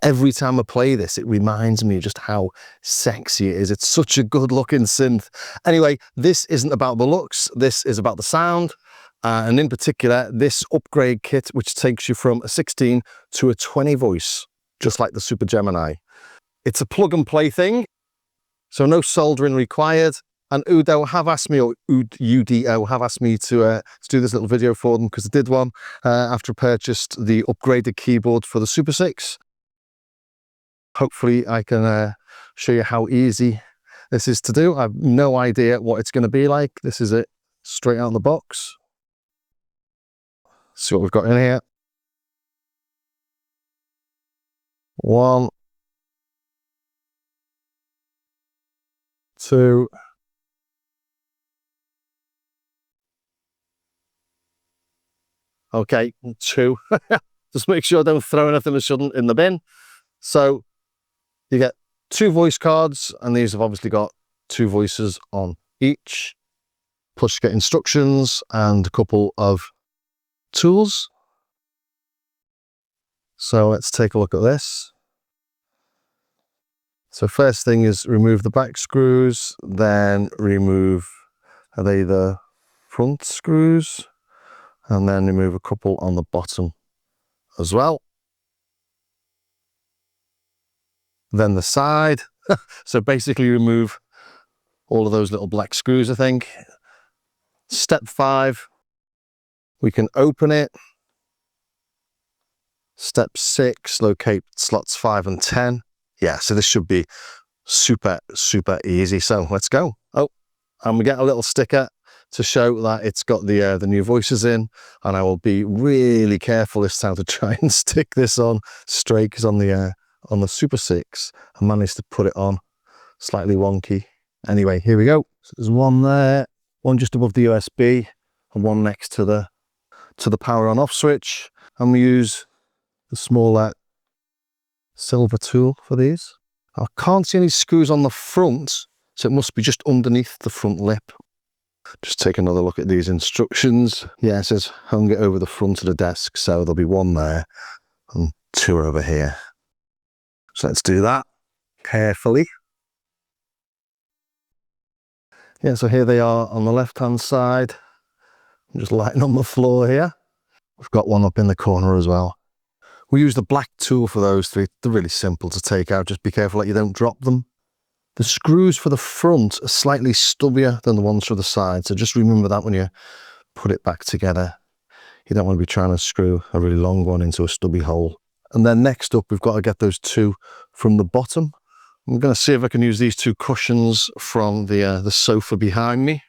Every time I play this, it reminds me just how sexy it is. It's such a good looking synth. Anyway, this isn't about the looks. This is about the sound. And in particular, this upgrade kit, which takes you from a 16 to a 20 voice, just like the Super Gemini. It's a plug and play thing, so no soldering required. And UDO have asked me, or UDO have asked me to do this little video for them, because I did one after I purchased the upgraded keyboard for the Super 6. Hopefully I can show you how easy this is to do. I have no idea what it's going to be like. This is it straight out of the box. See what we've got in here. 1, 2, okay, 2. Just make sure I don't throw anything I shouldn't in the bin. So you get 2 voice cards, and these have obviously got 2 voices on each. Plus you get instructions and a couple of tools. So let's take a look at this. So first thing is remove the back screws, then remove, are they the front screws? And then remove a couple on the bottom as well. Then the side. So basically remove all of those little black screws, I think. Step 5, we can open it. Step 6, locate slots 5 and 10. Yeah, so this should be super, super easy. So let's go. Oh, and we get a little sticker to show that it's got the new voices in, and I will be really careful this time to try and stick this on straight, because on the Super 6 I managed to put it on slightly wonky. Anyway, here we go. So there's one there, one just above the USB, and one next to the power on off switch, and we use the smaller silver tool for these. I can't see any screws on the front, so it must be just underneath the front lip. Just take another look at these instructions. Yeah, it says hung it over the front of the desk, so there'll be 1 there and 2 over here. So let's do that carefully. Yeah, so here they are on the left-hand side. I'm just lighting on the floor here. We've got one up in the corner as well. We use the black tool for those 3. They're really simple to take out. Just be careful that you don't drop them. The screws for the front are slightly stubbier than the ones for the side, so just remember that when you put it back together. You don't want to be trying to screw a really long one into a stubby hole. And then next up, we've got to get those 2 from the bottom. I'm going to see if I can use these 2 cushions from the sofa behind me.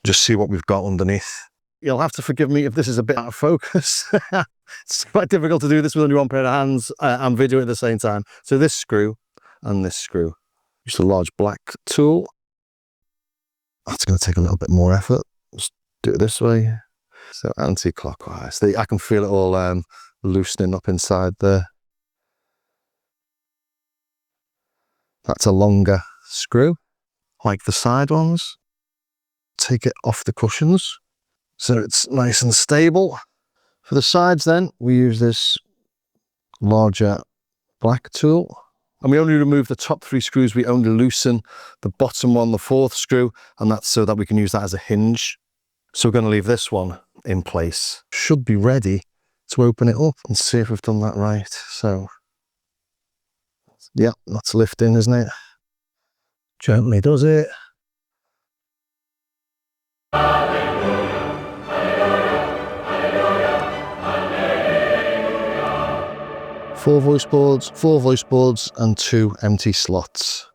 Just see what we've got underneath. You'll have to forgive me if this is a bit out of focus. It's quite difficult to do this with only one pair of hands and video at the same time. So this screw and this screw. Just a large black tool. That's going to take a little bit more effort. Just do it this way. So anti-clockwise. I can feel it all loosening up inside there. That's a longer screw, like the side ones. Take it off the cushions so it's nice and stable. For the sides then, we use this larger black tool. And we only remove the top 3 screws. We only loosen the bottom one, the 4th screw, and that's so that we can use that as a hinge. So we're going to leave this one in place. Should be ready to open it up and see if we've done that right. So, yeah, that's lifting, isn't it? Gently does it. 4 voice boards and 2 empty slots.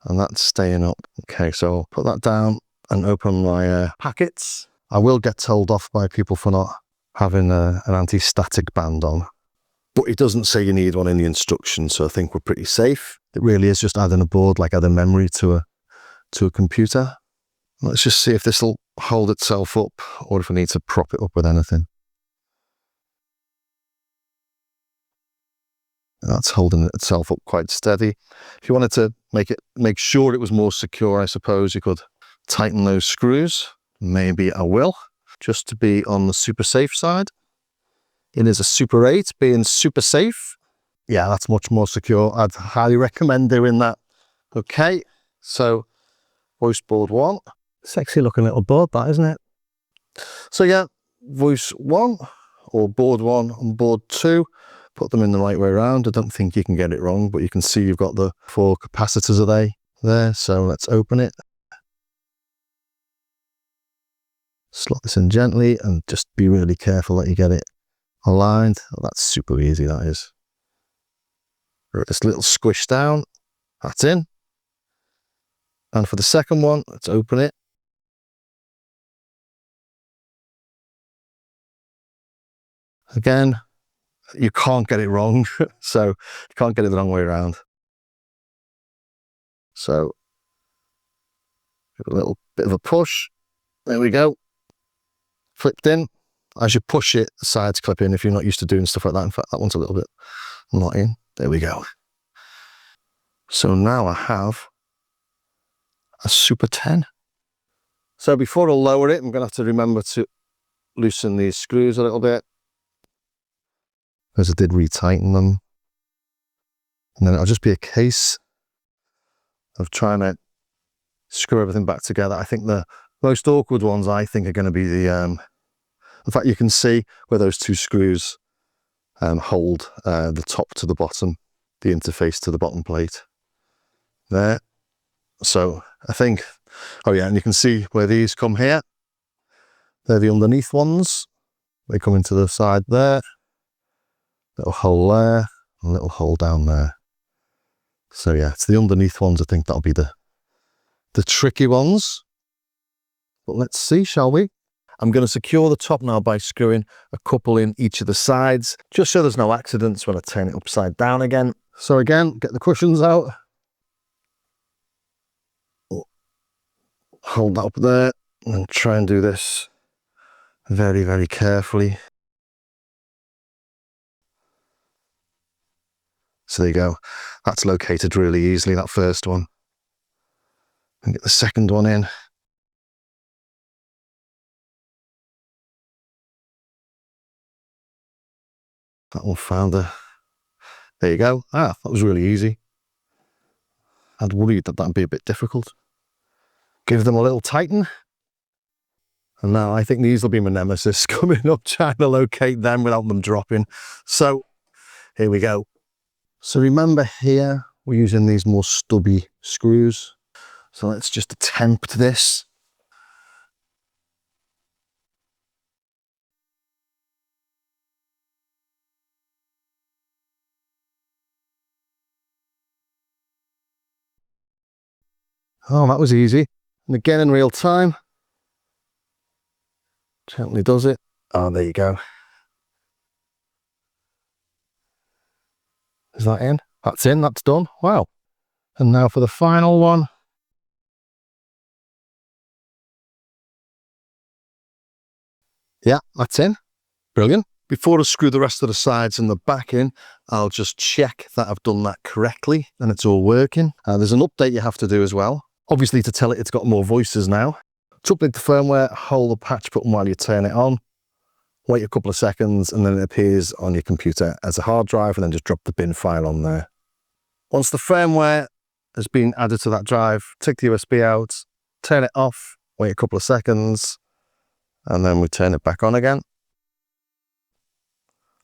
And that's staying up. Okay, so I'll put that down and open my packets. I will get told off by people for not having an anti-static band on. But it doesn't say you need one in the instructions, so I think we're pretty safe. It really is just adding a board, like adding memory to a computer. Let's just see if this will hold itself up or if I need to prop it up with anything. That's holding itself up quite steady. If you wanted to make sure it was more secure, I suppose you could tighten those screws. Maybe I will, just to be on the super safe side. It is a Super 8, being super safe. yeah, that's much more secure. I'd highly recommend doing that. Okay, so voice board 1. Sexy looking little board that, isn't it? So yeah, voice 1 or board 1 and board 2, put them in the right way around. I don't think you can get it wrong, but you can see you've got the 4 capacitors are they there. So let's open it. Slot this in gently and just be really careful that you get it aligned. Oh, that's super easy, that is. This little squish down, that's in. And for the second one, let's open it. Again, you can't get it wrong, so you can't get it the wrong way around. So, give it a little bit of a push. There we go. Flipped in. As you push it, the sides clip in if you're not used to doing stuff like that. In fact, that one's a little bit not in. There we go. So now I have a Super 10. So before I lower it, I'm going to have to remember to loosen these screws a little bit, as I did retighten them. And then it'll just be a case of trying to screw everything back together. I think the most awkward ones, I think, are going to be the, in fact, you can see where those 2 screws hold the top to the bottom, the interface to the bottom plate there. So I think, oh yeah, and you can see where these come here. They're the underneath ones. They come into the side there. Little hole there, a little hole down there. So yeah, it's the underneath ones. I think that'll be the tricky ones. But let's see, shall we? I'm going to secure the top now by screwing a couple in each of the sides, just so there's no accidents when I turn it upside down again. So again, get the cushions out. Hold that up there and try and do this very, very carefully. So there you go. That's located really easily, that first one. And get the second one in. That one found the... There you go. Ah, that was really easy. I'd worried that that'd be a bit difficult. Give them a little tighten. And now I think these will be my nemesis, coming up trying to locate them without them dropping. So here we go. So remember here, we're using these more stubby screws. So let's just attempt this. Oh, that was easy. And again in real time. Gently does it. Oh, there you go. Is that in? That's in, that's done. Wow. And now for the final one. Yeah, that's in. Brilliant. Before I screw the rest of the sides and the back in, I'll just check that I've done that correctly and it's all working. There's an update you have to do as well. Obviously to tell it it's got more voices now. To update the firmware, hold the patch button while you turn it on. Wait a couple of seconds and then it appears on your computer as a hard drive, and then just drop the bin file on there. Once the firmware has been added to that drive, take the USB out, turn it off, wait a couple of seconds, and then we turn it back on again.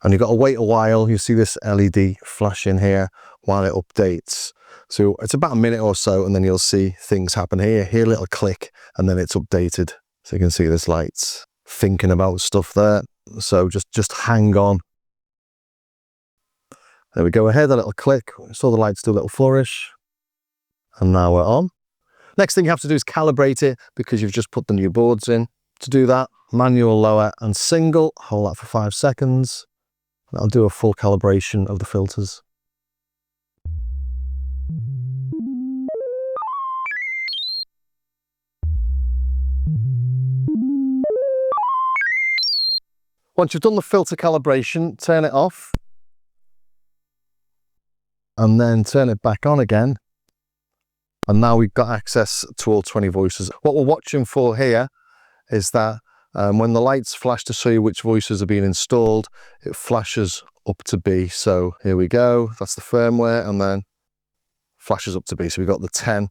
And you've got to wait a while. You see this LED flashing here while it updates. So it's about a minute or so, and then you'll see things happen here. Hear a little click, and then it's updated. So you can see this lights thinking about stuff there. So just hang on. There we go ahead, a little click. Saw the lights do a little flourish. And now we're on. Next thing you have to do is calibrate it, because you've just put the new boards in. To do that, manual lower and single. Hold that for 5 seconds. That'll do a full calibration of the filters. Once you've done the filter calibration, turn it off. And then turn it back on again. And now we've got access to all 20 voices. What we're watching for here is that when the lights flash to show you which voices are being installed, it flashes up to B. So here we go. That's the firmware, and then flashes up to B. So we've got the 10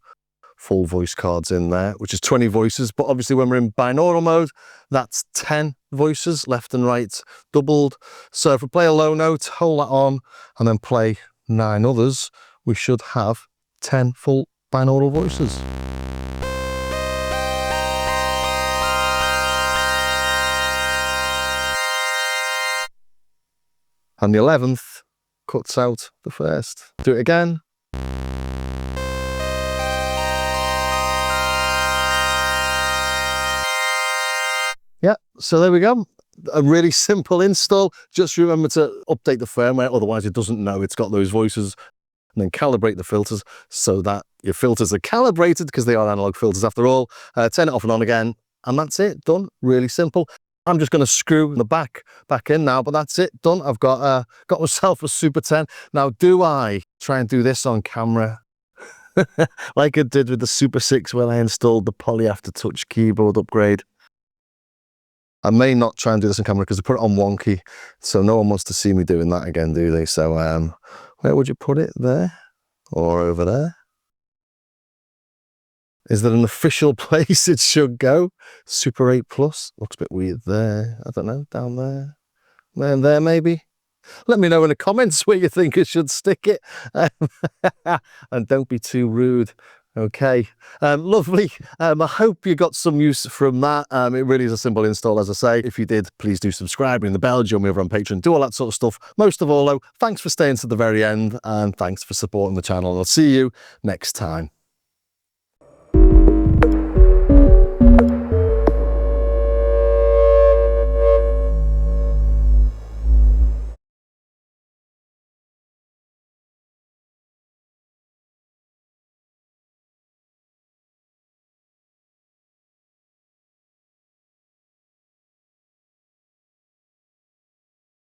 full voice cards in there, which is 20 voices. But obviously when we're in binaural mode, that's 10 voices, left and right, doubled. So if we play a low note, hold that on, and then play 9 others, we should have 10 full binaural voices. And the 11th cuts out the first. Do it again. Yeah, so there we go. A really simple install. Just remember to update the firmware, otherwise it doesn't know it's got those voices. And then calibrate the filters so that your filters are calibrated, because they are analog filters after all. Turn it off and on again, and that's it, done. Really simple. I'm just going to screw the back in now, but that's it, done. I've got myself a Super 10. Now, do I try and do this on camera like I did with the Super 6 when I installed the Poly Aftertouch keyboard upgrade? I may not try and do this on camera because I put it on wonky, so no one wants to see me doing that again, do they? So where would you put it? There or over there? Is there an official place it should go? Super 8 Plus looks a bit weird there. I don't know, down there, there maybe. Let me know in the comments where you think I should stick it. And don't be too rude. Okay, lovely. I hope you got some use from that. It really is a simple install, as I say. If you did, please do subscribe, ring the bell, join me over on Patreon, do all that sort of stuff. Most of all, though, thanks for staying to the very end, and thanks for supporting the channel. I'll see you next time.